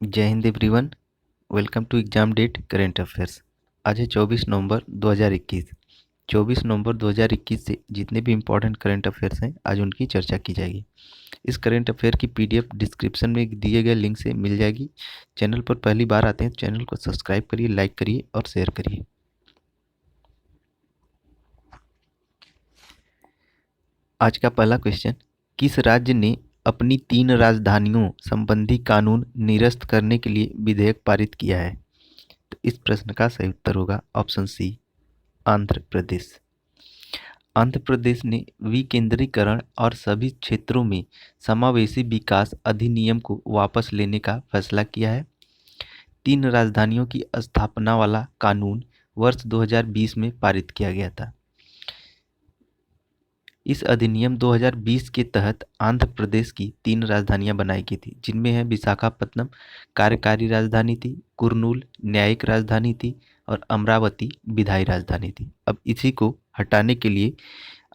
जय हिंद everyone. Welcome to exam date current affairs. आज है 24 नवंबर 2021। 24 नवंबर 2021 से जितने भी इम्पोर्टेंट करेंट अफेयर्स हैं आज उनकी चर्चा की जाएगी। इस करेंट अफेयर की पीडीएफ डिस्क्रिप्शन में दिए गए लिंक से मिल जाएगी। चैनल पर पहली बार आते हैं तो चैनल को सब्सक्राइब करिए, लाइक करिए और शेयर करिए। आज का पहला क्वेश्चन, किस राज्य ने अपनी 3 राजधानियों संबंधी कानून निरस्त करने के लिए विधेयक पारित किया है? तो इस प्रश्न का सही उत्तर होगा ऑप्शन सी, आंध्र प्रदेश। आंध्र प्रदेश ने विकेंद्रीकरण और सभी क्षेत्रों में समावेशी विकास अधिनियम को वापस लेने का फैसला किया है। 3 राजधानियों की स्थापना वाला कानून वर्ष 2020 में पारित किया गया था। इस अधिनियम 2020 के तहत आंध्र प्रदेश की 3 राजधानियां बनाई गई थी, जिनमें है विशाखापत्तनम कार्यकारी राजधानी थी, कुर्नूल न्यायिक राजधानी थी और अमरावती विधायी राजधानी थी। अब इसी को हटाने के लिए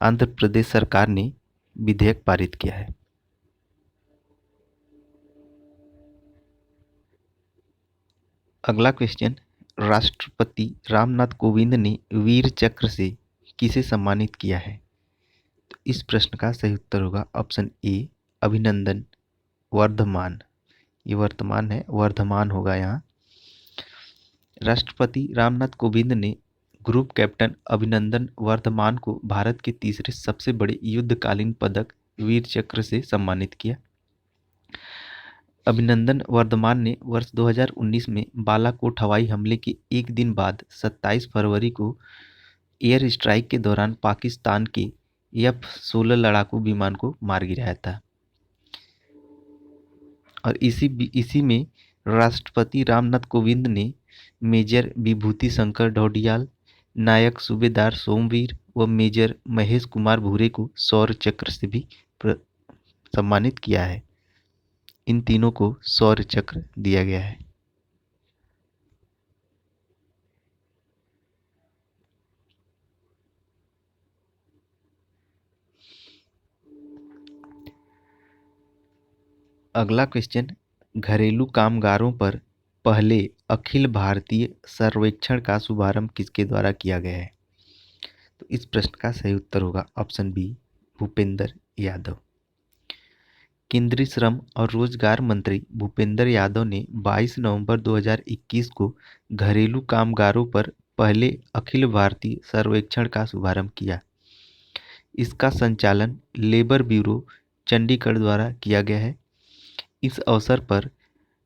आंध्र प्रदेश सरकार ने विधेयक पारित किया है। अगला क्वेश्चन, राष्ट्रपति रामनाथ कोविंद ने वीर चक्र से किसे सम्मानित किया है? तो इस प्रश्न का सही उत्तर होगा ऑप्शन ए, अभिनंदन वर्धमान। ये वर्तमान है, वर्धमान होगा यहाँ। राष्ट्रपति रामनाथ कोविंद ने ग्रुप कैप्टन अभिनंदन वर्धमान को भारत के तीसरे सबसे बड़े युद्धकालीन पदक वीर चक्र से सम्मानित किया। अभिनंदन वर्धमान ने वर्ष 2019 में बालाकोट हवाई हमले के एक दिन बाद 27 फरवरी को एयर स्ट्राइक के दौरान पाकिस्तान के F-16 लड़ाकू विमान को मार गिराया था। और इसी में राष्ट्रपति रामनाथ कोविंद ने मेजर विभूति शंकर ढौडियाल, नायक सूबेदार सोमवीर व मेजर महेश कुमार भूरे को शौर्य चक्र से भी सम्मानित किया है। इन तीनों को शौर्य चक्र दिया गया है। अगला क्वेश्चन, घरेलू कामगारों पर पहले अखिल भारतीय सर्वेक्षण का शुभारंभ किसके द्वारा किया गया है? तो इस प्रश्न का सही उत्तर होगा ऑप्शन बी, भूपेंद्र यादव। केंद्रीय श्रम और रोजगार मंत्री भूपेंद्र यादव ने 22 नवंबर 2021 को घरेलू कामगारों पर पहले अखिल भारतीय सर्वेक्षण का शुभारंभ किया। इसका संचालन लेबर ब्यूरो चंडीगढ़ द्वारा किया गया है। इस अवसर पर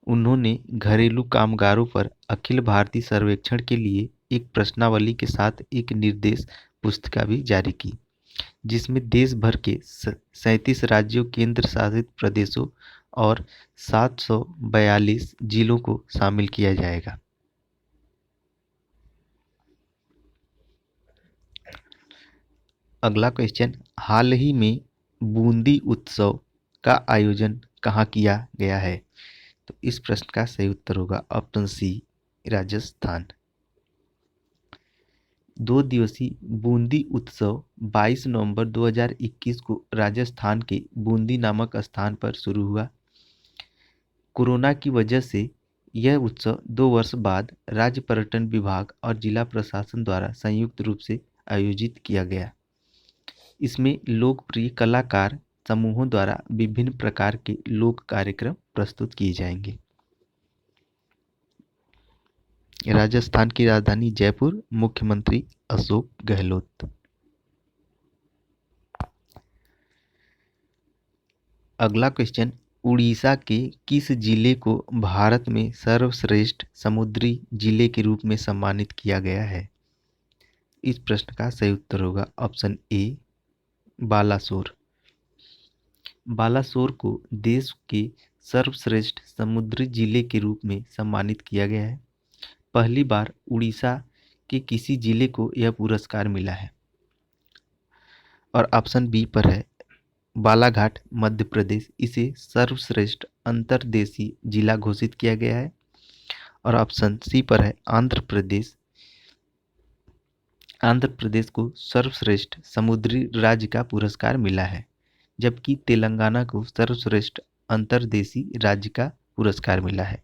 उन्होंने घरेलू कामगारों पर अखिल भारतीय सर्वेक्षण के लिए एक प्रश्नावली के साथ एक निर्देश पुस्तिका भी जारी की, जिसमें देश भर के 37 राज्यों, केंद्र शासित प्रदेशों और 742 जिलों को शामिल किया जाएगा। अगला क्वेश्चन, हाल ही में बूंदी उत्सव का आयोजन कहाँ किया गया है? तो इस प्रश्न का सही उत्तर होगा ऑप्शन सी, राजस्थान। 2 दिवसीय बूंदी उत्सव 22 नवंबर 2021 को राजस्थान के बूंदी नामक स्थान पर शुरू हुआ। कोरोना की वजह से यह उत्सव 2 वर्ष बाद राज्य पर्यटन विभाग और जिला प्रशासन द्वारा संयुक्त रूप से आयोजित किया गया। इसमें लोकप्रिय कलाकार समूहों द्वारा विभिन्न प्रकार के लोक कार्यक्रम प्रस्तुत किए जाएंगे। राजस्थान की राजधानी जयपुर, मुख्यमंत्री अशोक गहलोत। अगला क्वेश्चन, उड़ीसा के किस जिले को भारत में सर्वश्रेष्ठ समुद्री जिले के रूप में सम्मानित किया गया है? इस प्रश्न का सही उत्तर होगा ऑप्शन ए, बालासोर। बालासोर को देश के सर्वश्रेष्ठ समुद्री जिले के रूप में सम्मानित किया गया है। पहली बार उड़ीसा के किसी जिले को यह पुरस्कार मिला है। और ऑप्शन बी पर है बालाघाट, मध्य प्रदेश, इसे सर्वश्रेष्ठ अंतर्देशीय जिला घोषित किया गया है। और ऑप्शन सी पर है आंध्र प्रदेश। आंध्र प्रदेश को सर्वश्रेष्ठ समुद्री राज्य का पुरस्कार मिला है, जबकि तेलंगाना को सर्वश्रेष्ठ अंतर्देशीय राज्य का पुरस्कार मिला है।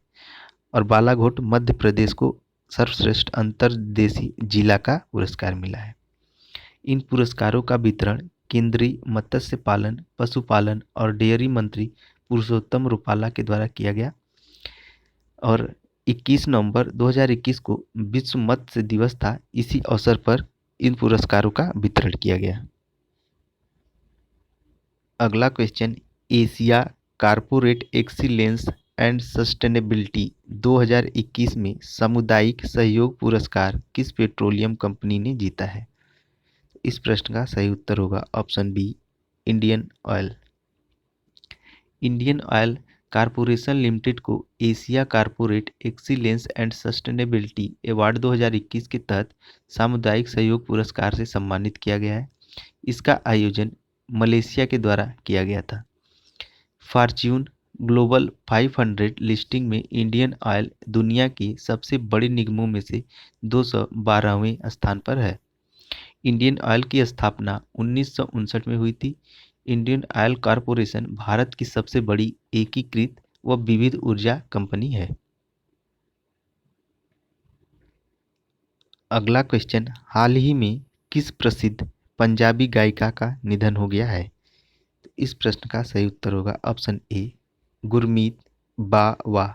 और बालाघोट मध्य प्रदेश को सर्वश्रेष्ठ अंतर्देशीय जिला का पुरस्कार मिला है। इन पुरस्कारों का वितरण केंद्रीय मत्स्य पालन, पशुपालन और डेयरी मंत्री पुरुषोत्तम रूपाला के द्वारा किया गया और 21 नवंबर 2021 को विश्व मत्स्य दिवस था। इसी अवसर पर इन पुरस्कारों का वितरण किया गया। अगला question, Asia Corporate Excellence and sustainability 2021 में सामुदायिक सहयोग पुरस्कार किस पेट्रोलियम कंपनी ने जीता है? इस प्रश्न का सही उत्तर होगा option B, Indian Oil. Indian Oil Corporation Limited को Asia Corporate Excellence and Sustainability Award 2021 के तहत सामुदायिक सहयोग पुरस्कार से सम्मानित किया गया है। इसका आयोजन मलेशिया के द्वारा किया गया था। फॉर्च्यून ग्लोबल 500 लिस्टिंग में इंडियन ऑयल दुनिया के सबसे बड़े निगमों में से 212वें स्थान पर है। इंडियन ऑयल की स्थापना 1959 में हुई थी। इंडियन ऑयल कॉरपोरेशन भारत की सबसे बड़ी एकीकृत व विविध ऊर्जा कंपनी है। अगला क्वेश्चन, हाल ही में किस प्रसिद्ध पंजाबी गायिका का निधन हो गया है? तो इस प्रश्न का सही उत्तर होगा ऑप्शन ए, गुरमीत बावा।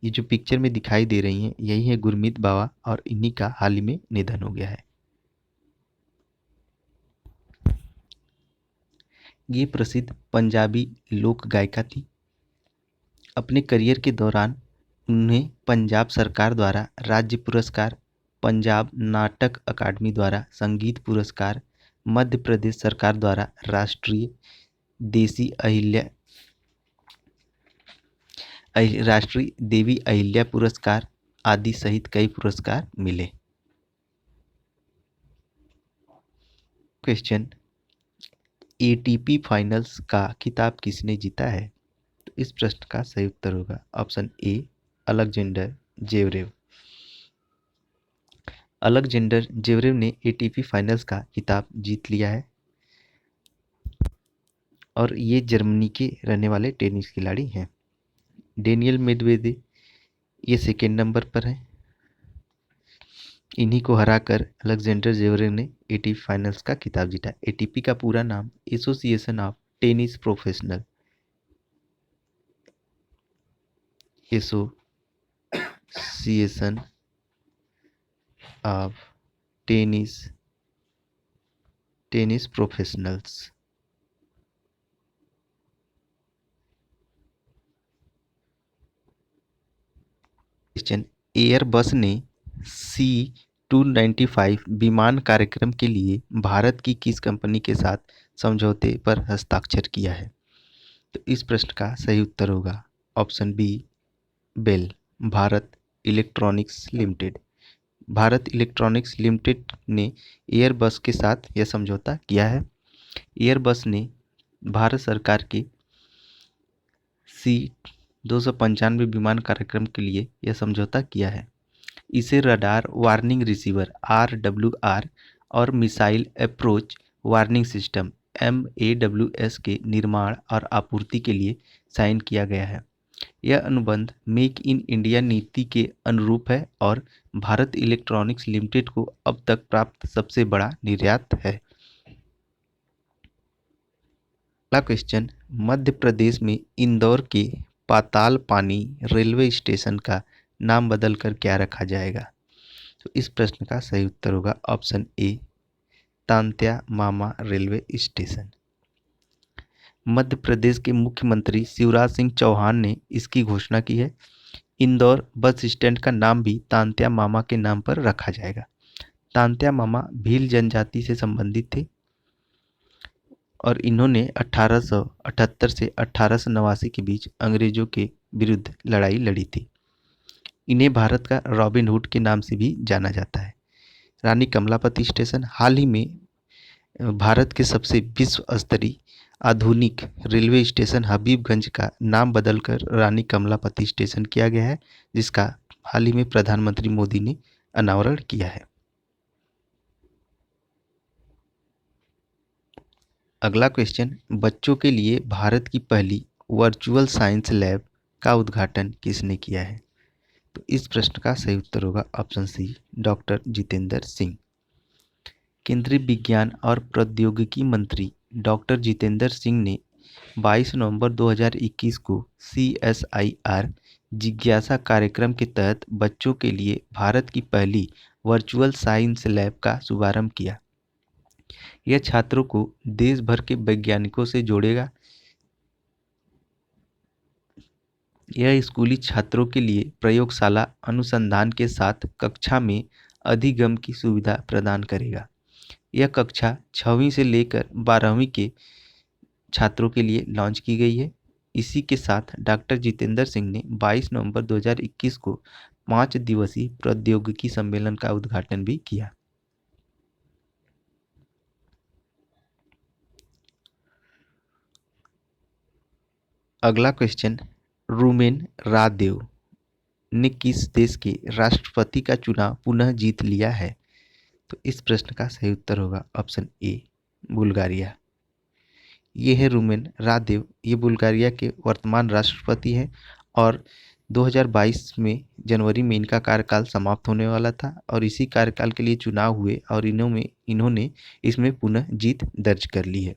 ये जो पिक्चर में दिखाई दे रही हैं यही है गुरमीत बावा और इन्हीं का हाल ही में निधन हो गया है। ये प्रसिद्ध पंजाबी लोक गायिका थी। अपने करियर के दौरान उन्हें पंजाब सरकार द्वारा राज्य पुरस्कार, पंजाब नाटक अकादमी द्वारा संगीत पुरस्कार, मध्य प्रदेश सरकार द्वारा राष्ट्रीय देवी अहिल्या पुरस्कार आदि सहित कई पुरस्कार मिले। क्वेश्चन, एटीपी फाइनल्स का खिताब किसने जीता है? तो इस प्रश्न का सही उत्तर होगा ऑप्शन ए, अलेक्जेंडर जेवरेव। अलेक्जेंडर जेवरेव ने एटीपी फाइनल्स का खिताब जीत लिया है और ये जर्मनी के रहने वाले टेनिस खिलाड़ी हैं। डेनियल मेदवेदेव ये सेकेंड नंबर पर हैं। इन्हीं को हराकर अलेक्जेंडर जेवरेव ने एटीपी फाइनल्स का खिताब जीता। एटीपी का पूरा नाम association of tennis professional, association of tennis professionals. Question, Airbus ने C295 विमान कार्यक्रम के लिए भारत की किस कंपनी के साथ समझौते पर हस्ताक्षर किया है? तो इस प्रश्न का सही उत्तर होगा option B, BEL. Bharat Electronics Limited. Bharat Electronics Limited ने एयरबस के साथ यह समझौता किया है। एयरबस ने भारत सरकार के C295 विमान कार्यक्रम के लिए यह समझौता किया है। इसे रडार वार्निंग रिसीवर RWR और missile approach warning system MAWS के निर्माण और आपूर्ति के लिए साइन किया गया है। यह अनुबंध मेक इन इंडिया नीति के अनुरूप है और भारत इलेक्ट्रॉनिक्स लिमिटेड को अब तक प्राप्त सबसे बड़ा निर्यात है। अगला क्वेश्चन, मध्य प्रदेश में इंदौर के पाताल पानी रेलवे स्टेशन का नाम बदलकर क्या रखा जाएगा? तो इस प्रश्न का सही उत्तर होगा option A, Tantya Mama railway station. Madhya Pradesh के मुख्यमंत्री शिवराज सिंह चौहान ने इसकी घोषणा की है। इंदौर बस स्टैंड का नाम भी तांत्या मामा के नाम पर रखा जाएगा। तांत्या मामा भील जनजाति से संबंधित थे और इन्होंने 1878 से 1889 के बीच अंग्रेजों के विरुद्ध लड़ाई लड़ी थी। इन्हें भारत का रॉबिन हुड के नाम से भी जाना जाता है। रानी कमलापति स्टेशन हाल ही में भारत के सबसे विश्व स्तरीय आधुनिक रेलवे स्टेशन हबीबगंज का नाम बदलकर रानी कमलापति स्टेशन किया गया है, जिसका हाल ही में प्रधानमंत्री मोदी ने अनावरण किया है। अगला क्वेश्चन, बच्चों के लिए भारत की पहली वर्चुअल साइंस लैब का उद्घाटन किसने किया है? तो इस प्रश्न का सही उत्तर होगा option C, doctor Jitendra Singh. केंद्रीय विज्ञान और प्रौद्योगिकी मंत्री डॉक्टर जितेंद्र सिंह ने 22 नवंबर 2021 को CSIR जिज्ञासा कार्यक्रम के तहत बच्चों के लिए भारत की पहली वर्चुअल साइंस लैब का शुभारंभ किया। यह छात्रों को देश भर के वैज्ञानिकों से जोड़ेगा। यह स्कूली छात्रों के लिए प्रयोगशाला अनुसंधान के साथ कक्षा में अधिगम की सुविधा प्रदान करेगा। यह कक्षा 6वीं से लेकर 12वीं के छात्रों के लिए लॉन्च की गई है। इसी के साथ डॉक्टर जितेंद्र सिंह ने 22 नवंबर 2021 को 5 दिवसीय प्रौद्योगिकी सम्मेलन का उद्घाटन भी किया। अगला क्वेश्चन, रूमेन रादेव ने किस देश के राष्ट्रपति का चुनाव पुनः जीत लिया है? तो इस प्रश्न का सही उत्तर होगा ऑप्शन ए, बुल्गारिया। ये है रूमेन रादेव। ये बुल्गारिया के वर्तमान राष्ट्रपति हैं और 2022 में जनवरी में इनका कार्यकाल समाप्त होने वाला था और इसी कार्यकाल के लिए चुनाव हुए और इन्होंने इसमें पुनः जीत दर्ज कर ली है।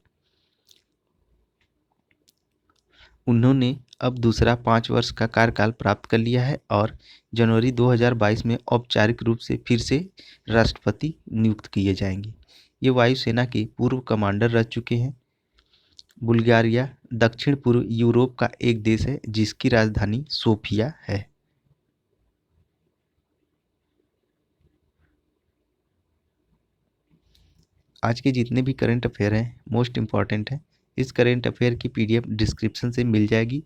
उन्होंने अब दूसरा 5 वर्ष का कार्यकाल प्राप्त कर लिया है और जनवरी 2022 में औपचारिक रूप से फिर से राष्ट्रपति नियुक्त किए जाएंगे। ये वायुसेना के पूर्व कमांडर रह चुके हैं। बुल्गारिया दक्षिण पूर्व यूरोप का एक देश है जिसकी राजधानी सोफिया है। आज के जितने भी करंट अफेयर हैं मोस्ट इम्पॉर्टेंट हैं। इस करंट अफेयर की PDF डिस्क्रिप्शन से मिल जाएगी।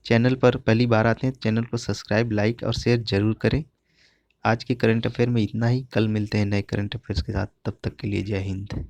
चैनल पर पहली बार आते हैं, चैनल को सब्सक्राइब, लाइक और शेयर जरूर करें। आज के करंट अफेयर में इतना ही। कल मिलते हैं नए करंट अफेयर्स के साथ। तब तक के लिए जय हिंद।